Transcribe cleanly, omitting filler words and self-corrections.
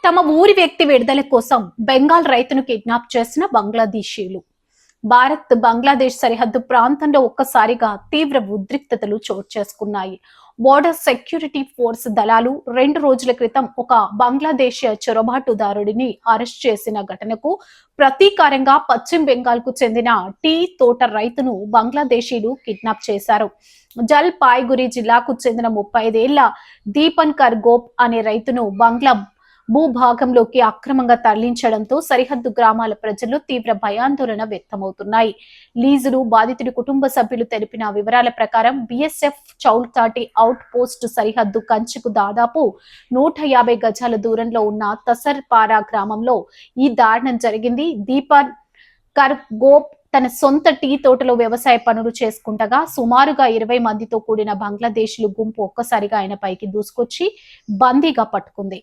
తమ ఊరి వ్యక్తి విడుదల కోసం బెంగాల్ రైతును కిడ్నాప్ చేసిన బంగ్లాదేశీయులు. భారత్ బంగ్లాదేశ్ సరిహద్దు ప్రాంతంలో ఒక్కసారిగా తీవ్ర ఉద్రిక్తతలు చోటు చేసుకున్నాయి. బోర్డర్ సెక్యూరిటీ ఫోర్స్ దళాలు 2 రోజుల క్రితం ఒక బంగ్లాదేశీ చొరబాటుదారుడిని అరెస్ట్ చేసిన ఘటనకు ప్రతీకారంగా పశ్చిమ బెంగాల్ కు చెందిన టీ తోట రైతును బంగ్లాదేశీయులు కిడ్నాప్ చేశారు. జల్ పాయ్గురి జిల్లాకు చెందిన 35 ఏళ్ల దీపన్కర్ గోప్ అనే రైతును బంగ్లా భూభాగంలోకి అక్రమంగా తరలించడంతో సరిహద్దు గ్రామాల ప్రజల్లో తీవ్ర భయాందోళన వ్యక్తమవుతున్నాయి. లీజులు బాధితుడి కుటుంబ సభ్యులు తెలిపిన వివరాల ప్రకారం బీఎస్ఎఫ్ చౌల్తాటి అవుట్ పోస్ట్ సరిహద్దు కంచెకు దాదాపు 150 గజాల దూరంలో ఉన్న తసర్పారా గ్రామంలో ఈ దారుణం జరిగింది. దీపన్ కర్ గోప్ తన సొంత టీ తోటలో వ్యవసాయ పనులు చేసుకుంటగా సుమారుగా 20 మందితో కూడిన బంగ్లాదేశీలు గుంపు ఒక్కసారిగా ఆయన పైకి దూసుకొచ్చి బందీగా పట్టుకుంది.